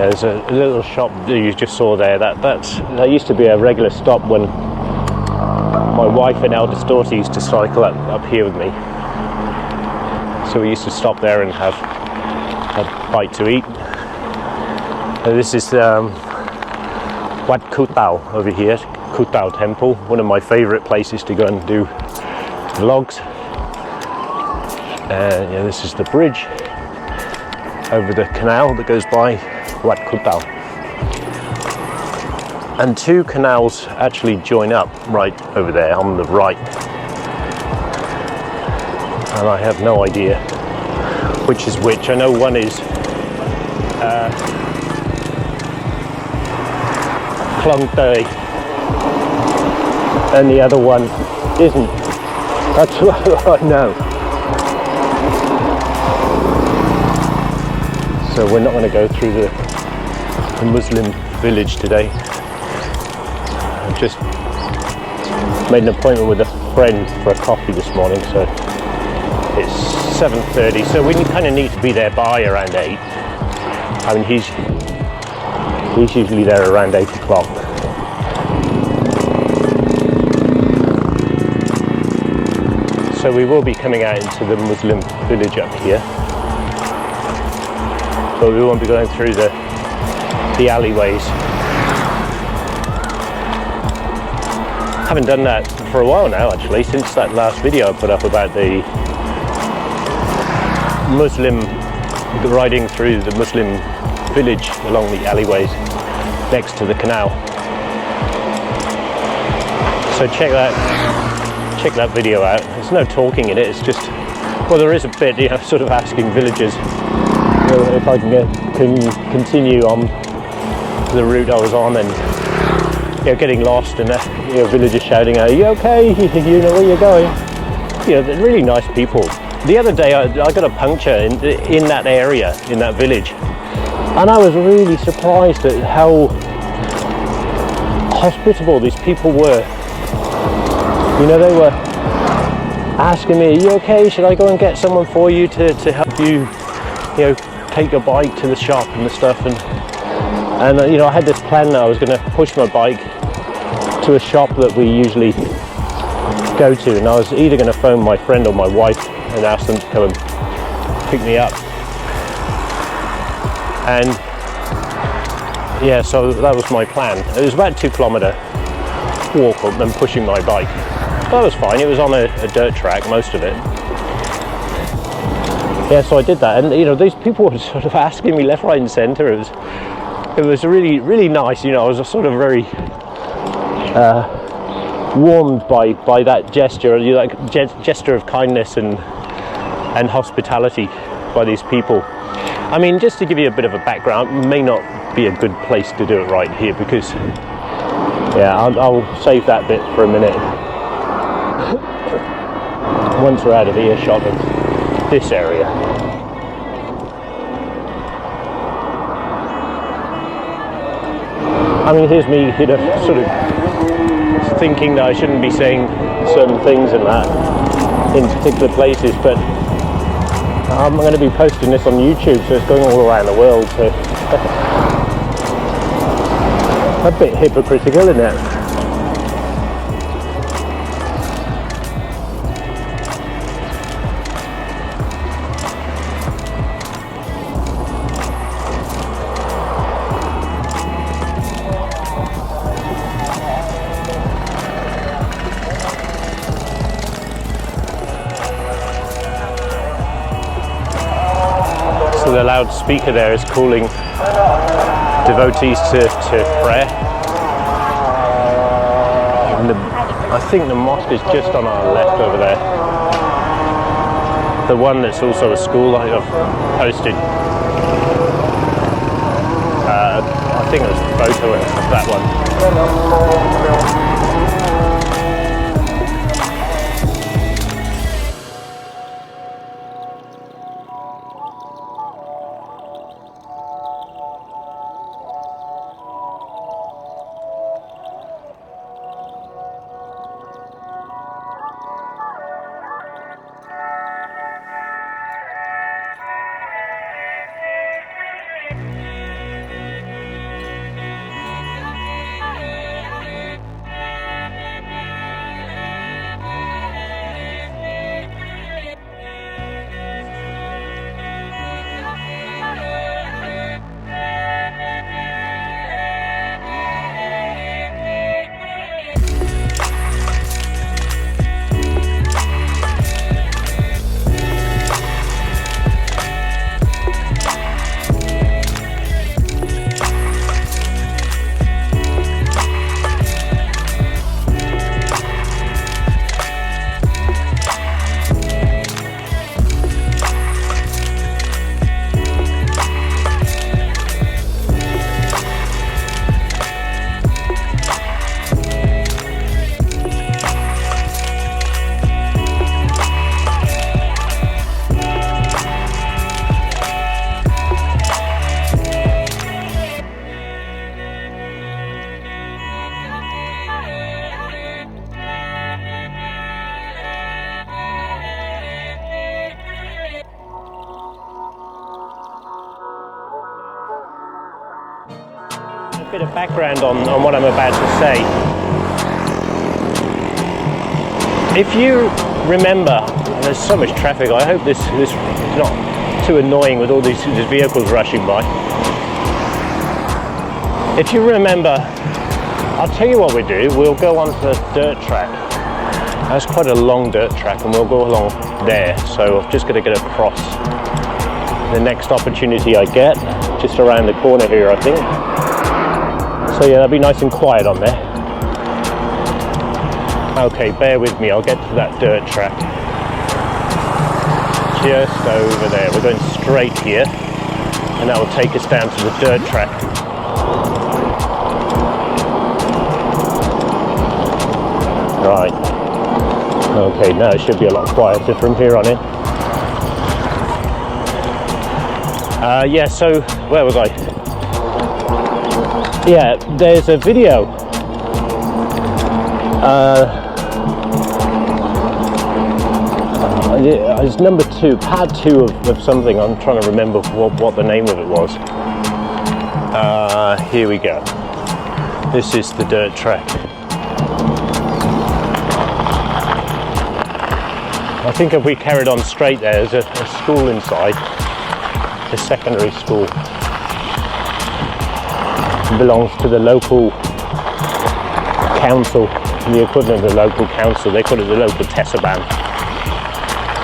there's a little shop that you just saw there. That used to be a regular stop when my wife and eldest daughter used to cycle up here with me. So we used to stop there and have a bite to eat. This is Wat Kutao over here, Kutao Temple, one of my favourite places to go and do vlogs. And this is the bridge over the canal that goes by Wat Kutao. And two canals actually join up right over there on the right. And I have no idea which is which. I know one is Klong Tay and the other one isn't. That's what I know. So we're not going to go through the Muslim village today. I've just made an appointment with a friend for a coffee this morning, so it's 7:30, so we kind of need to be there by around 8. I mean, he's usually there around 8 o'clock. So we will be coming out into the Muslim village up here, but we won't be going through the alleyways. Haven't done that for a while now, actually, since that last video I put up about the riding through the Muslim village along the alleyways next to the canal. So check that video out. There's no talking in it, it's just, well, there is a bit, sort of asking villagers if I can continue on the route I was on, and getting lost, and villagers shouting out, "Are you okay? You know where you're going?" They're really nice people. The other day I got a puncture in that area, in that village, and I was really surprised at how hospitable these people were. They were asking me, "Are you okay? Should I go and get someone for you to help you, take your bike to the shop and the stuff?" And I had this plan that I was going to push my bike to a shop that we usually go to, and I was either going to phone my friend or my wife and ask them to come and pick me up. And so that was my plan. It was about 2 kilometre walk up and pushing my bike. That was fine. It was on a dirt track, most of it. So I did that, and these people were sort of asking me left, right and centre. It was really, really nice. I was sort of very warmed by that gesture, like gesture of kindness and hospitality by these people. I mean, just to give you a bit of a background, it may not be a good place to do it right here, because I'll save that bit for a minute once we're out of earshot of this area. I mean, here's me, sort of thinking that I shouldn't be saying certain things and that in particular places, but I'm going to be posting this on YouTube, so it's going all around the world, so a bit hypocritical, isn't it? So the loudspeaker there is calling devotees to prayer. And I think the mosque is just on our left over there. The one that's also a school that I've posted. I think it was a photo of that one. bit of background on what I'm about to say. If you remember, there's so much traffic, I hope this is not too annoying with all these vehicles rushing by. If you remember, I'll tell you what we do, we'll go onto the dirt track. That's quite a long dirt track and we'll go along there, so I'm just going to get across the next opportunity I get, just around the corner here I think. So yeah, that'll be nice and quiet on there. Okay, bear with me, I'll get to that dirt track. Just over there, we're going straight here and that will take us down to the dirt track. Right, okay, now it should be a lot quieter from here on in. Yeah, so where was I? Yeah, there's a video. It's number 2, part 2 of something. I'm trying to remember what the name of it was. Here we go. This is the dirt track. I think if we carried on straight there's a school inside. A secondary school. It belongs to the local council, the equivalent of the local council. They call it the local Tessaban.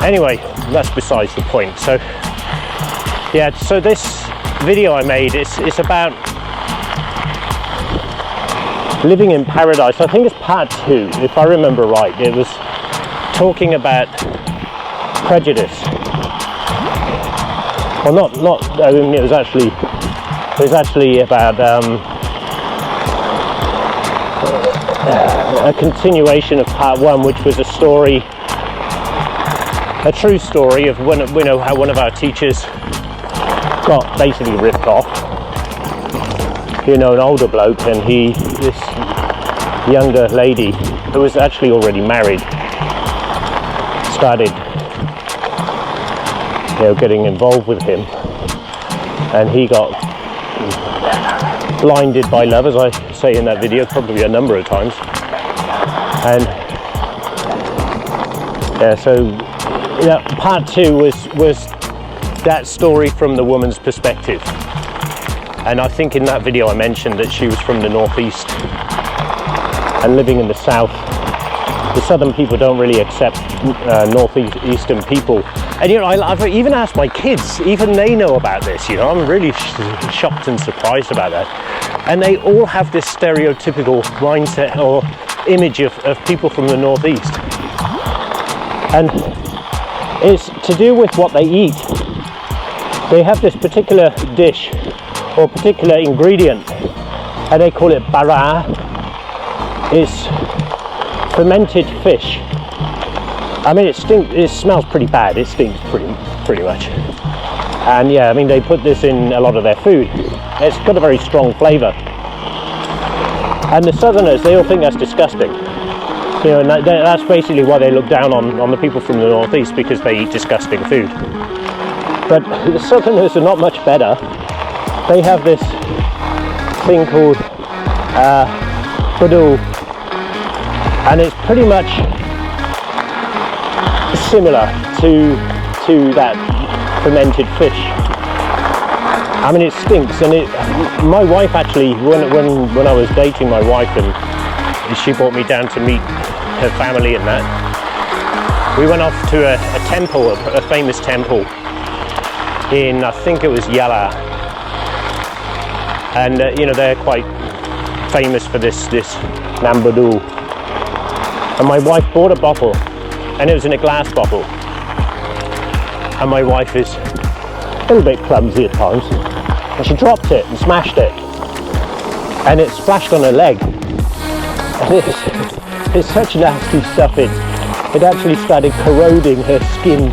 Anyway, that's besides the point. So yeah, so this video I made, it's about living in paradise. I think it's part 2, if I remember right. It was talking about prejudice. Well, not. I mean, it was actually about a continuation of part 1, which was a story, a true story of how one of our teachers got basically ripped off. You know, an older bloke, and this younger lady who was actually already married started, getting involved with him, and he got blinded by love, as I say in that video, probably a number of times. And yeah, so part 2 was that story from the woman's perspective. And I think in that video I mentioned that she was from the northeast and living in the south. The southern people don't really accept northeastern people. And I've even asked my kids, even they know about this, I'm really shocked and surprised about that. And they all have this stereotypical mindset or image of people from the northeast. And it's to do with what they eat. They have this particular dish or particular ingredient, and they call it bara. It's fermented fish. I mean, it smells pretty bad. It stinks pretty much. And yeah, I mean, they put this in a lot of their food. It's got a very strong flavour. And the southerners, they all think that's disgusting. And that's basically why they look down on the people from the northeast, because they eat disgusting food. But the southerners are not much better. They have this thing called Buddhist, and it's pretty much similar to that fermented fish. I mean, it stinks, and my wife actually, when I was dating my wife and she brought me down to meet her family and that, we went off to a temple, a famous temple in, I think it was Yala, and they're quite famous for this Nambudu. And my wife bought a bottle, and it was in a glass bottle, and my wife is a little bit clumsy at times, and she dropped it and smashed it, and it splashed on her leg, and it's such nasty stuff. It actually started corroding her skin.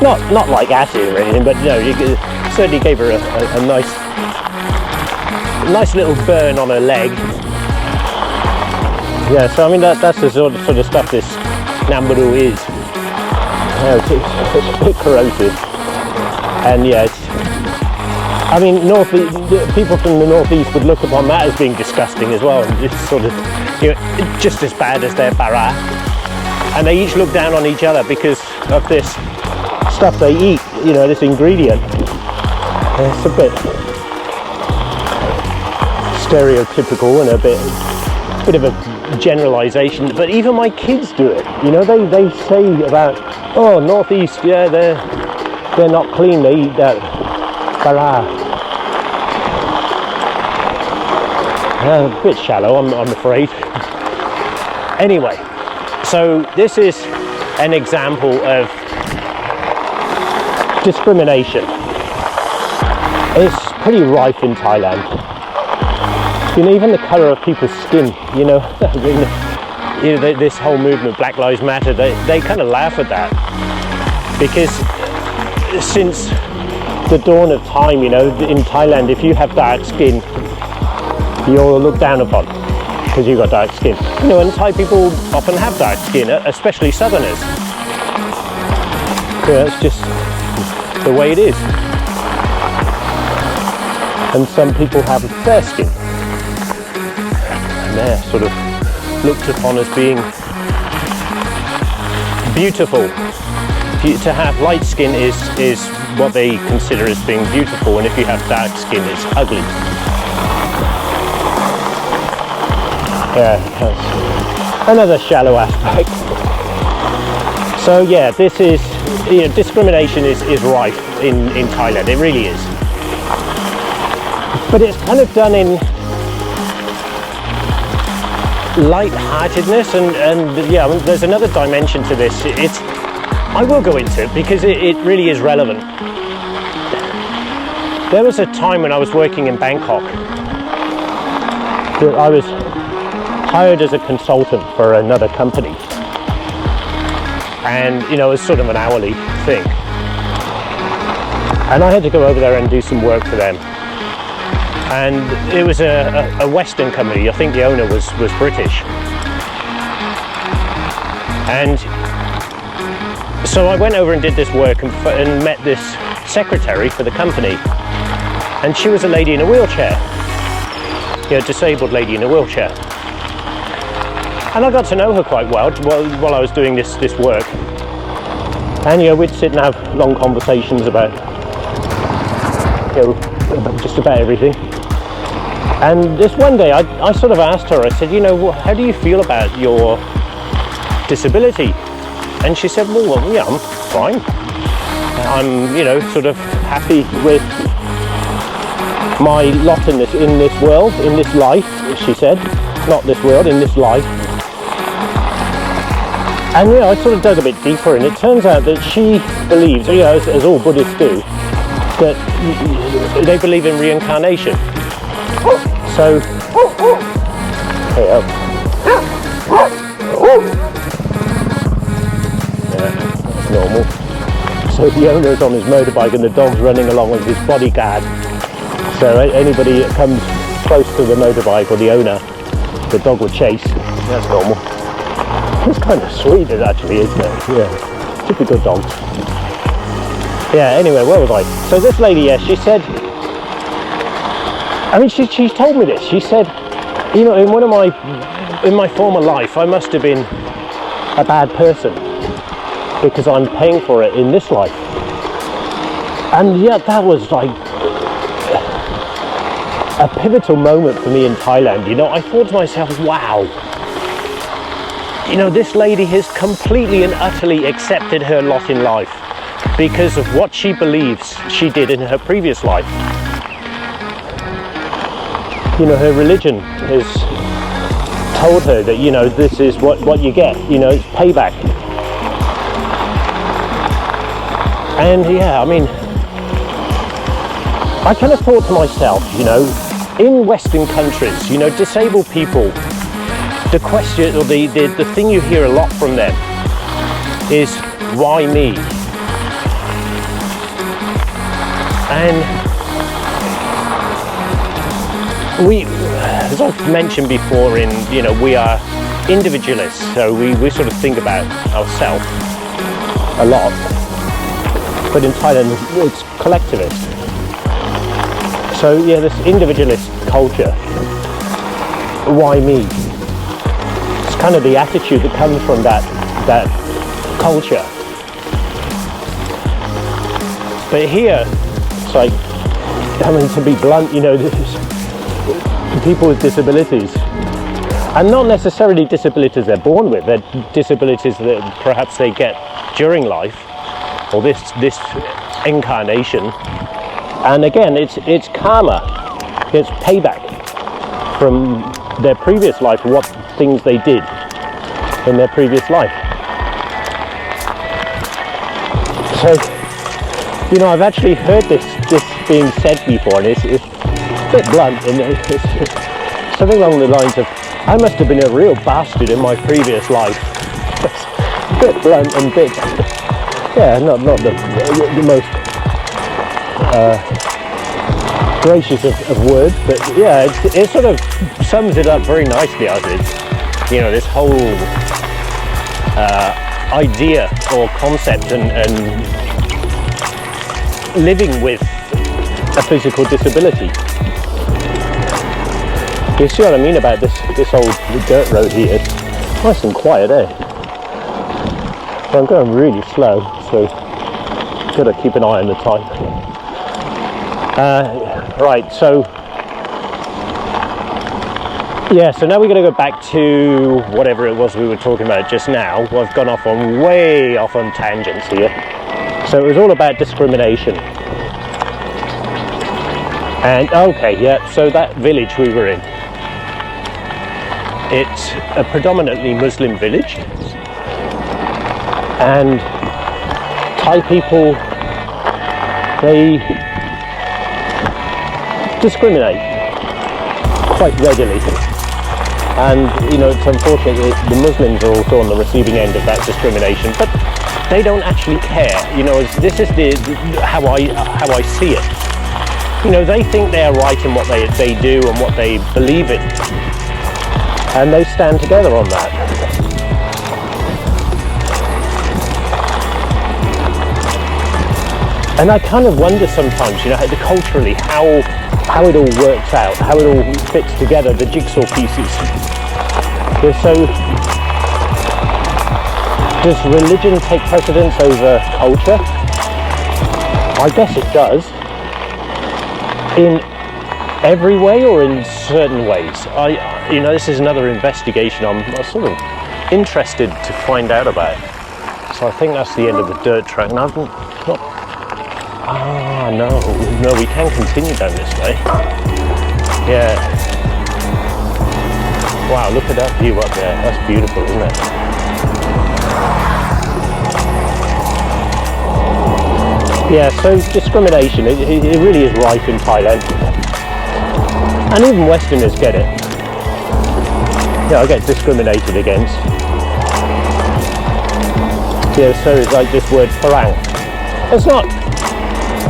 not like acid or anything, but it certainly gave her a nice little burn on her leg. Yeah, so I mean that's the sort of stuff this Nambudu is. It's a bit corrosive, and yeah, I mean, people from the northeast would look upon that as being disgusting as well, and it's sort of, you know, just as bad as their bara. And they each look down on each other because of this stuff they eat, you know, this ingredient. It's a bit stereotypical and a bit of a generalization, but even my kids do it. You know, they say about, oh, northeast, yeah, they're not clean, they eat that bara. A bit shallow, I'm afraid. Anyway, so this is an example of discrimination. It's pretty rife in Thailand. You know, even the colour of people's skin, you know, this whole movement, Black Lives Matter, they kind of laugh at that. Because since the dawn of time, you know, in Thailand, if you have dark skin, you're looked down upon because you've got dark skin. You know, and Thai people often have dark skin, especially Southerners. Yeah, it's just the way it is. And some people have fair skin, and they're sort of looked upon as being beautiful. To have light skin is what they consider as being beautiful, and if you have dark skin, it's ugly. Yeah, that's another shallow aspect. So yeah, this is, you know, discrimination is rife in Thailand. It really is. But it's kind of done in light-heartedness, and yeah, there's another dimension to this. I will go into it because it really is relevant. There was a time when I was working in Bangkok that I was hired as a consultant for another company, and you know, it was sort of an hourly thing, and I had to go over there and do some work for them. And it was a Western company. I think the owner was British. And so I went over and did this work and met this secretary for the company. And she was a lady in a wheelchair, you know, disabled lady in a wheelchair. And I got to know her quite well while I was doing this work. And you know, we'd sit and have long conversations about, you know, just about everything. And this one day I sort of asked her, I said, you know, how do you feel about your disability? And she said, well, yeah, I'm fine. I'm, you know, sort of happy with my lot in this world, in this life, she said. Not this world, in this life. And you know, I sort of dug a bit deeper, and it turns out that she believes, you know, as all Buddhists do, that they believe in reincarnation. So, hey up. Yeah, that's normal. So the owner's on his motorbike and the dog's running along with his bodyguard. So anybody that comes close to the motorbike or the owner, the dog will chase. That's normal. It's kind of sweet, actually, isn't it? Yeah, typical dogs. Yeah, anyway, where was I? So this lady, yeah, she said, I mean, she told me this. She said, you know, in my former life, I must have been a bad person because I'm paying for it in this life. And yeah, that was like a pivotal moment for me in Thailand. You know, I thought to myself, wow, you know, this lady has completely and utterly accepted her lot in life because of what she believes she did in her previous life. You know, her religion has told her that, you know, this is what you get, you know, it's payback. And yeah, I mean, I kind of thought to myself, you know, in Western countries, you know, disabled people, the question, or the thing you hear a lot from them is, why me? And we, as I've mentioned before, you know, we are individualists, so we sort of think about ourselves a lot. But in Thailand, it's collectivist. So yeah, this individualist culture, why me? It's kind of the attitude that comes from that culture. But here, it's like, I mean, to be blunt, you know, people with disabilities, and not necessarily disabilities they're born with, they're disabilities that perhaps they get during life, or this incarnation. And again, it's karma, it's payback from their previous life, what things they did in their previous life. So, you know, I've actually heard this being said before, and it's a bit blunt, and it's something along the lines of, I must have been a real bastard in my previous life. It's a bit blunt and bit, yeah, not the most gracious of words, but yeah, it sort of sums it up very nicely, I think. You know, this whole idea or concept and living with a physical disability. You see what I mean about this old dirt road here? It's nice and quiet, eh? But I'm going really slow, so got to keep an eye on the time. Right, so yeah, so now we're going to go back to whatever it was we were talking about just now. Well, I've gone way off on tangents here. So it was all about discrimination. And okay, yeah, so that village we were in, it's a predominantly Muslim village, and Thai people, they discriminate quite readily. And you know, it's unfortunate that the Muslims are also on the receiving end of that discrimination, but they don't actually care. You know, this is how I see it. You know, they think they are right in what they do and what they believe in, and they stand together on that. And I kind of wonder sometimes, you know, culturally how it all works out, how it all fits together, the jigsaw pieces. So, does religion take precedence over culture? I guess it does. In every way or in certain ways? You know, this is another investigation I'm sort of interested to find out about. So I think that's the end of the dirt track. And I've not. No, we can continue down this way. Yeah. Wow, look at that view up there. That's beautiful, isn't it? Yeah, so discrimination, it really is rife in Thailand. And even Westerners get it. Yeah, I get discriminated against. Yeah, so it's like this word parang. It's not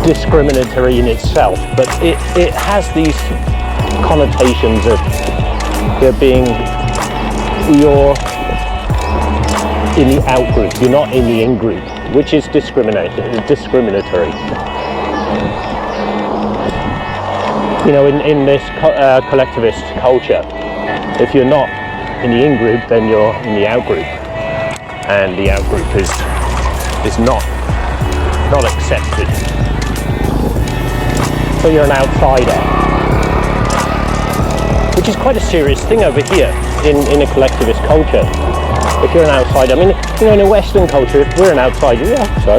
discriminatory in itself, but it has these connotations of there being, you're in the out group, you're not in the in group, which is discriminatory. You know, in this collectivist culture, if you're not in the in group, then you're in the out group, and the out group is not accepted. So you're an outsider, which is quite a serious thing over here in a collectivist culture. If you're an outsider, I mean, you know, in a Western culture, if we're an outsider, yeah, so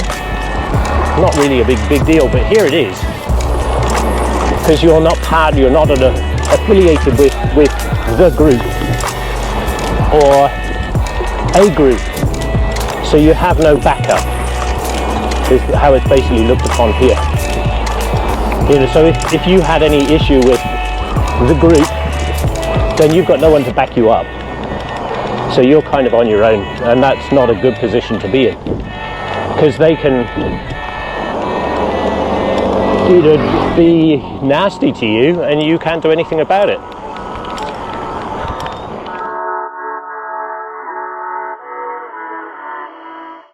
not really a big deal, but here it is, because you're not part, you're not affiliated with the group or a group, so you have no backup. Is how it's basically looked upon here. You know, so if you had any issue with the group, then you've got no one to back you up. So you're kind of on your own, and that's not a good position to be in, because they can, you know, be nasty to you, and you can't do anything about it.